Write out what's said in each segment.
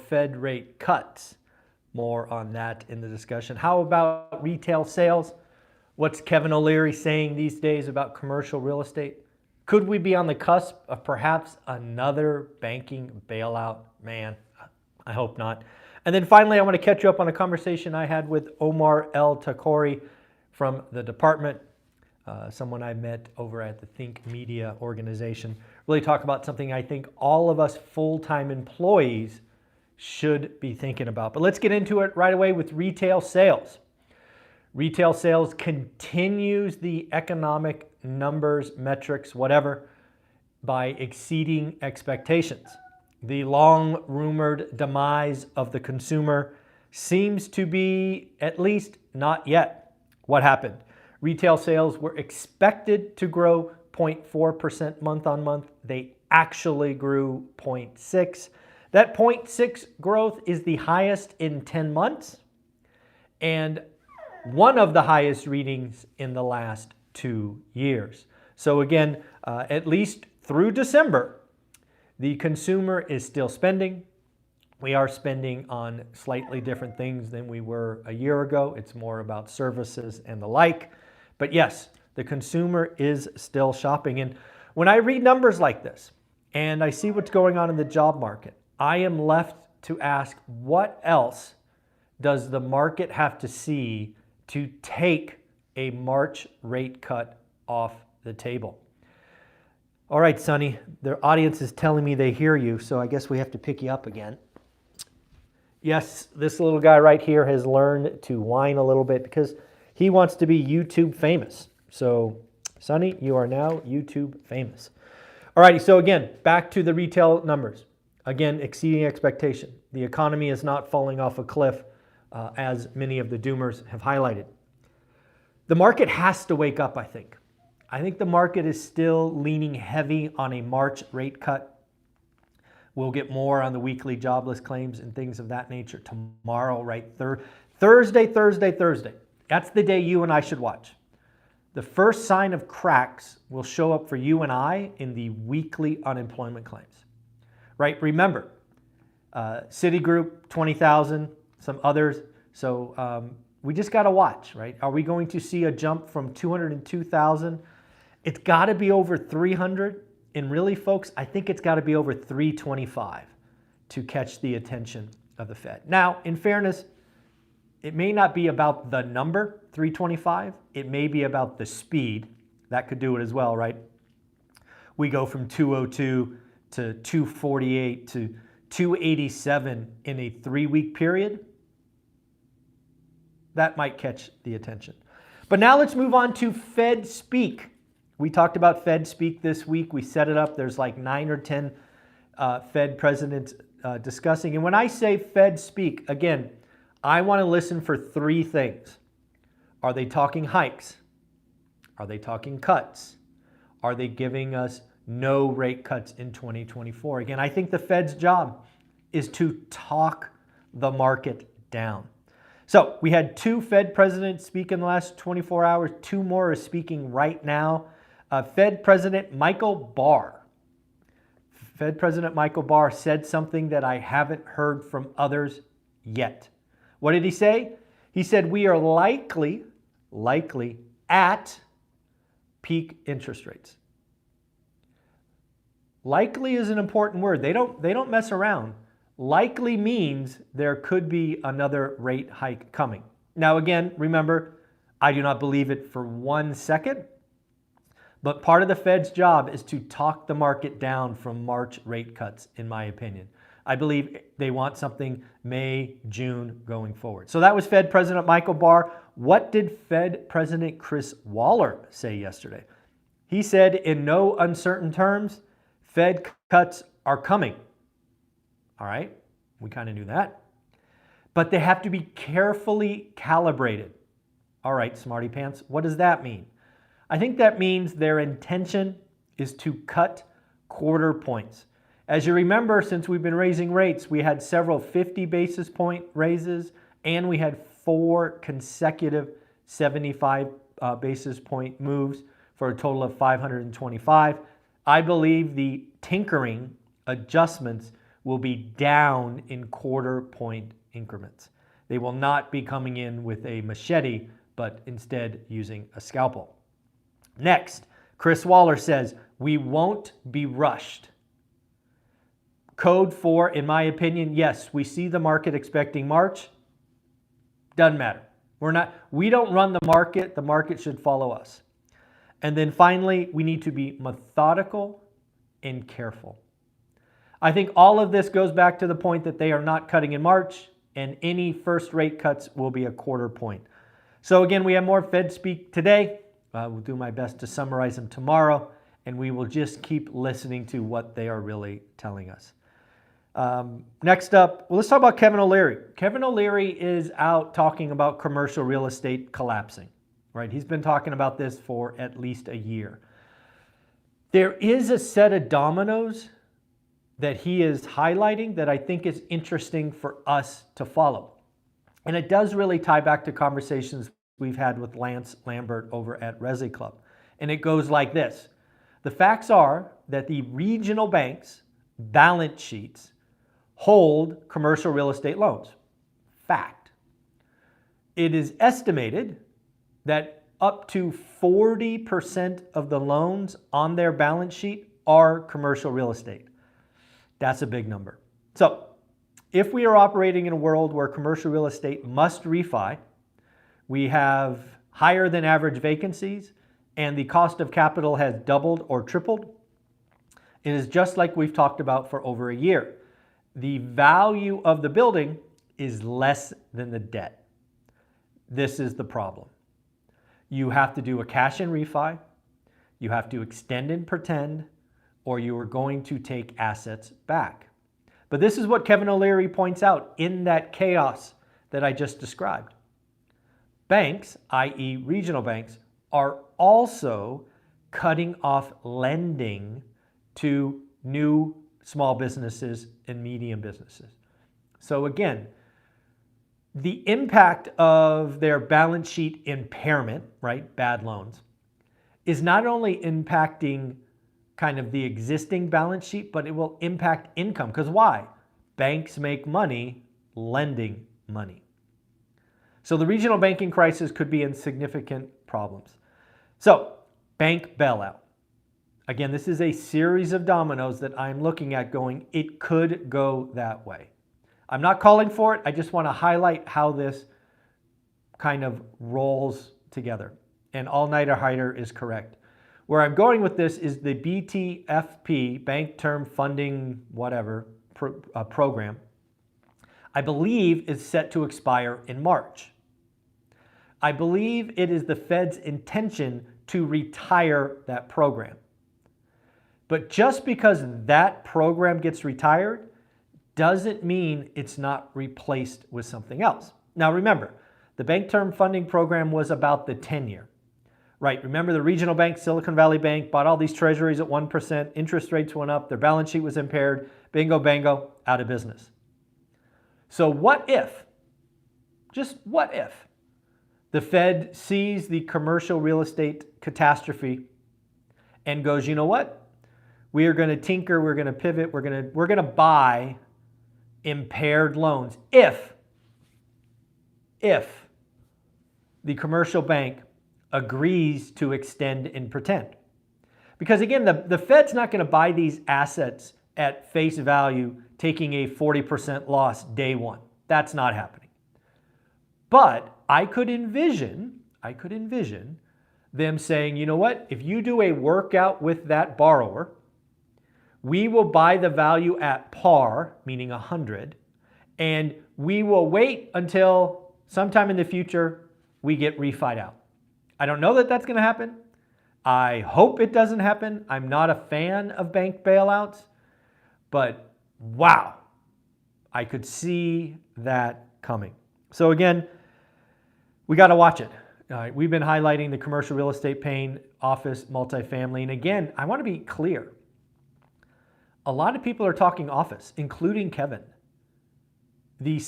Fed rate cuts? More on that in the discussion. How about retail sales? What's Kevin O'Leary saying these days about commercial real estate? Could we be on the cusp of perhaps another banking bailout? Man, I hope not. And then finally, I want to catch you up on a conversation I had with Omar Takrori from the department, someone I met over at the Think Media organization. Really talk about something I think all of us full-time employees should be thinking about. But let's get into it right away with retail sales. Retail sales continues the economic numbers, metrics, whatever, by exceeding expectations. The long rumored demise of the consumer seems to be at least not yet. What happened? Retail sales were expected to grow 0.4% month on month. They actually grew 0.6%. That 0.6% growth is the highest in 10 months and one of the highest readings in the last 2 years. So again, at least through December, the consumer is still spending. We are spending on slightly different things than we were a year ago. It's more about services and the like. But yes, the consumer is still shopping. And when I read numbers like this and I see what's going on in the job market, I am left to ask, what else does the market have to see to take a March rate cut off the table? All right, Sonny, their audience is telling me they hear you, so I guess we have to pick you up again. Yes, this little guy right here has learned to whine a little bit because he wants to be YouTube famous. So, Sonny, you are now YouTube famous. All righty, so again, back to the retail numbers. Again, exceeding expectation. The economy is not falling off a cliff, as many of the doomers have highlighted. The market has to wake up, I think. I think the market is still leaning heavy on a March rate cut. We'll get more on the weekly jobless claims and things of that nature tomorrow, right? Thursday. That's the day you and I should watch. The first sign of cracks will show up for you and I in the weekly unemployment claims. Right? Remember, Citigroup, 20,000, some others. So we just got to watch, right? Are we going to see a jump from 202,000? It's got to be over 300. And really, folks, I think it's got to be over 325 to catch the attention of the Fed. Now, in fairness, it may not be about the number, 325. It may be about the speed. That could do it as well, right? We go from 202 to 248 to 287 in a 3-week period. That might catch the attention. But now let's move on to Fed speak. We talked about Fed speak this week. We set it up. There's like 9 or 10 Fed presidents discussing. And when I say Fed speak, again, I want to listen for 3 things. Are they talking hikes? Are they talking cuts? Are they giving us no rate cuts in 2024? Again, I think the Fed's job is to talk the market down. So we had 2 Fed presidents speak in the last 24 hours. 2 more are speaking right now. Fed President Michael Barr. Fed President Michael Barr said something that I haven't heard from others yet. What did he say? He said, we are likely at peak interest rates. Likely is an important word. They don't mess around. Likely means there could be another rate hike coming. Now again, remember, I do not believe it for 1 second, but part of the Fed's job is to talk the market down from March rate cuts, in my opinion. I believe they want something May, June going forward. So that was Fed President Michael Barr. What did Fed President Chris Waller say yesterday? He said, in no uncertain terms, Fed cuts are coming. All right, we kind of knew that. But they have to be carefully calibrated. All right, smarty pants, what does that mean? I think that means their intention is to cut quarter points. As you remember, since we've been raising rates, we had several 50 basis point raises, and we had 4 consecutive 75 basis point moves for a total of 525. I believe the tinkering adjustments will be down in quarter point increments. They will not be coming in with a machete, but instead using a scalpel. Next, Chris Waller says, we won't be rushed. Code 4, in my opinion, yes, we see the market expecting March. Doesn't matter. We don't run the market should follow us. And then finally, we need to be methodical and careful. I think all of this goes back to the point that they are not cutting in March, and any first rate cuts will be a quarter point. So again, we have more Fed speak today. We'll do my best to summarize them tomorrow, and we will just keep listening to what they are really telling us. Next up, let's talk about Kevin O'Leary. Kevin O'Leary is out talking about commercial real estate collapsing, right? He's been talking about this for at least a year. There is a set of dominoes that he is highlighting that I think is interesting for us to follow. And it does really tie back to conversations we've had with Lance Lambert over at Resi Club. And it goes like this. The facts are that the regional banks' balance sheets hold commercial real estate loans. Fact. It is estimated that up to 40% of the loans on their balance sheet are commercial real estate. That's a big number. So if we are operating in a world where commercial real estate must refi, we have higher than average vacancies, and the cost of capital has doubled or tripled, it is just like we've talked about for over a year. The value of the building is less than the debt. This is the problem. You have to do a cash in refi, you have to extend and pretend, or you are going to take assets back. But this is what Kevin O'Leary points out in that chaos that I just described. Banks, i.e. regional banks, are also cutting off lending to new small businesses and medium businesses. So again, the impact of their balance sheet impairment, right, bad loans, is not only impacting kind of the existing balance sheet, but it will impact income. Because why? Banks make money lending money. So the regional banking crisis could be in significant problems. So, bank bailout. Again, this is a series of dominoes that I'm looking at going, it could go that way. I'm not calling for it. I just want to highlight how this kind of rolls together. And all-nighter hider is correct. Where I'm going with this is the BTFP, Bank Term Funding whatever, program, I believe is set to expire in March. I believe it is the Fed's intention to retire that program. But just because that program gets retired doesn't mean it's not replaced with something else. Now remember, the Bank Term Funding Program was about the 10-year. Right, remember the regional bank, Silicon Valley Bank, bought all these treasuries at 1%, interest rates went up, their balance sheet was impaired, bingo, bango, out of business. So what if, just what if, the Fed sees the commercial real estate catastrophe and goes, you know what? We are going to tinker, we're going to pivot, we're going to buy impaired loans if the commercial bank agrees to extend and pretend. Because again, the Fed's not going to buy these assets at face value, taking a 40% loss day one. That's not happening. But I could envision them saying, you know what, if you do a workout with that borrower, we will buy the value at par, meaning 100, and we will wait until sometime in the future we get refied out. I don't know that that's going to happen. I hope it doesn't happen. I'm not a fan of bank bailouts, but wow, I could see that coming. So again, we got to watch it. We've been highlighting the commercial real estate pain, office, multifamily, and again, I want to be clear. A lot of people are talking office, including Kevin. The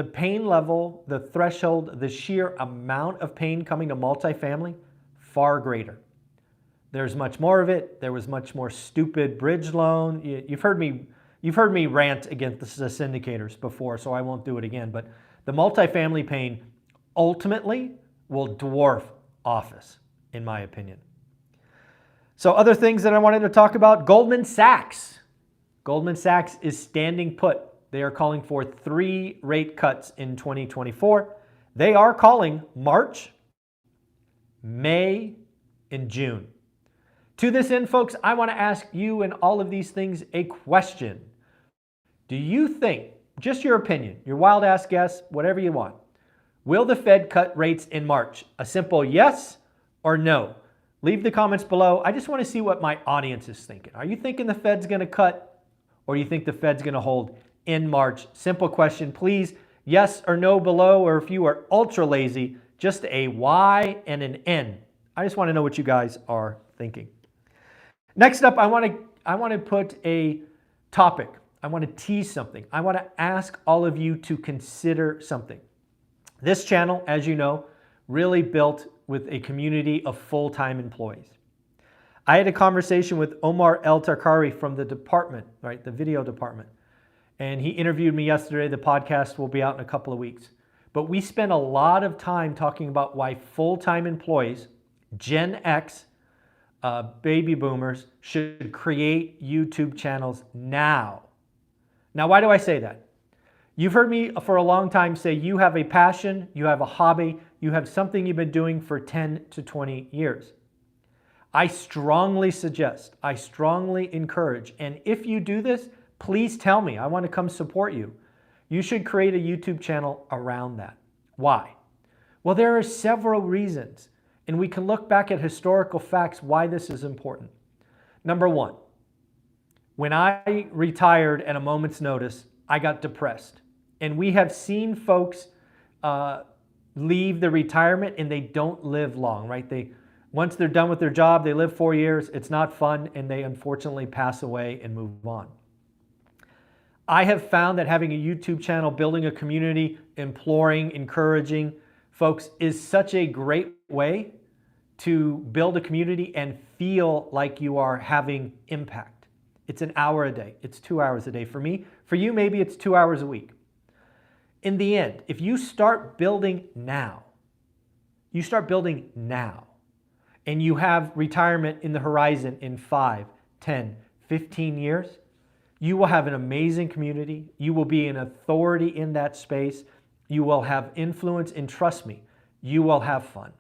pain level, the threshold, the sheer amount of pain coming to multifamily, far greater. There's much more of it. There was much more stupid bridge loan. You've heard me You've heard me rant against the syndicators before, so I won't do it again. But the multifamily pain ultimately will dwarf office, in my opinion. So other things that I wanted to talk about, Goldman Sachs. Goldman Sachs is standing put. They are calling for 3 rate cuts in 2024. They are calling March, May, and June. To this end, folks, I want to ask you and all of these things a question. Do you think, just your opinion, your wild ass guess, whatever you want, will the Fed cut rates in March? A simple yes or no? Leave the comments below. I just want to see what my audience is thinking. Are you thinking the Fed's going to cut, or do you think the Fed's going to hold in March? Simple question, please. Yes or no below, or if you are ultra lazy, just a Y and an N. I just want to know what you guys are thinking. Next up, I want to put a topic. I want to tease something. I want to ask all of you to consider something. This channel, as you know, really built with a community of full-time employees. I had a conversation with Omar Takrori from the department, right, the video department, and he interviewed me yesterday. The podcast will be out in a couple of weeks. But we spent a lot of time talking about why full-time employees, Gen X, baby boomers, should create YouTube channels now. Now, why do I say that? You've heard me for a long time say you have a passion, you have a hobby, you have something you've been doing for 10 to 20 years. I strongly suggest, I strongly encourage, and if you do this, please tell me. I want to come support you. You should create a YouTube channel around that. Why? Well, there are several reasons, and we can look back at historical facts why this is important. Number one, when I retired at a moment's notice, I got depressed. And we have seen folks leave the retirement and they don't live long, right? Once they're done with their job, they live 4 years, it's not fun, and they unfortunately pass away and move on. I have found that having a YouTube channel, building a community, imploring, encouraging folks is such a great way to build a community and feel like you are having impact. It's an hour a day. It's 2 hours a day. For me, for you, maybe it's 2 hours a week. In the end, if you start building now, and you have retirement in the horizon in 5, 10, 15 years, you will have an amazing community. You will be an authority in that space. You will have influence, and trust me, you will have fun.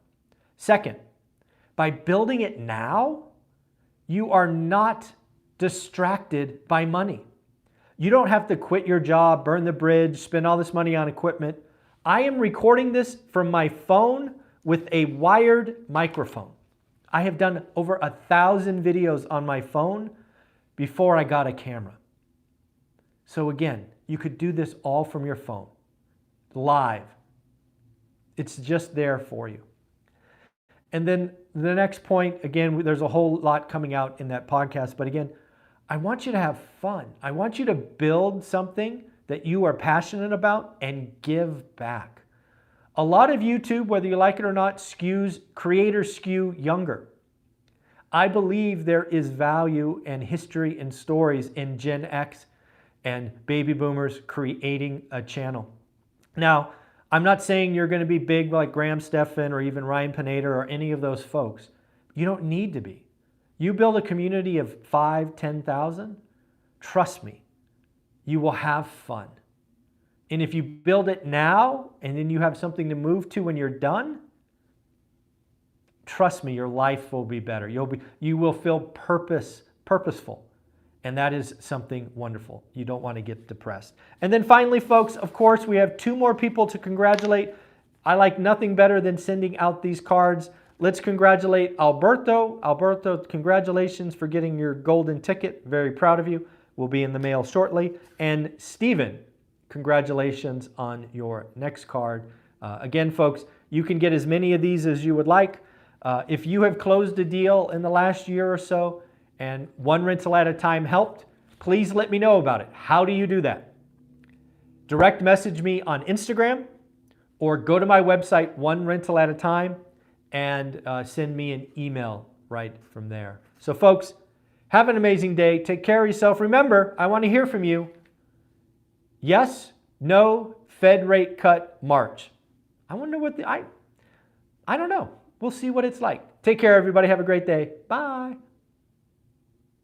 Second, by building it now, you are not distracted by money. You don't have to quit your job, burn the bridge, spend all this money on equipment. I am recording this from my phone with a wired microphone. I have done over 1,000 videos on my phone before I got a camera. So again, you could do this all from your phone, live. It's just there for you. And then the next point, again, there's a whole lot coming out in that podcast, but again, I want you to have fun. I want you to build something that you are passionate about and give back. A lot of YouTube, whether you like it or not, creators skew younger. I believe there is value and history and stories in Gen X and baby boomers creating a channel. Now, I'm not saying you're going to be big like Graham Stephan or even Ryan Pineda or any of those folks. You don't need to be. You build a community of 5,000, 10,000, trust me, you will have fun. And if you build it now and then you have something to move to when you're done, trust me, your life will be better. You will feel purposeful. And that is something wonderful. You don't want to get depressed. And then finally, folks, of course, we have 2 more people to congratulate. I like nothing better than sending out these cards. Let's congratulate Alberto. Alberto, congratulations for getting your golden ticket. Very proud of you. Will be in the mail shortly. And Steven, congratulations on your next card. Again, folks, you can get as many of these as you would like. If you have closed a deal in the last year or so and one rental at a time helped, please let me know about it. How do you do that? Direct message me on Instagram or go to my website, One Rental at a Time, and send me an email right from there. So folks, Have an amazing day. Take care of yourself. Remember, I want to hear from you. Yes, no, Fed rate cut March. I wonder what I don't know. We'll see what it's like. Take care, everybody. Have a great day. Bye.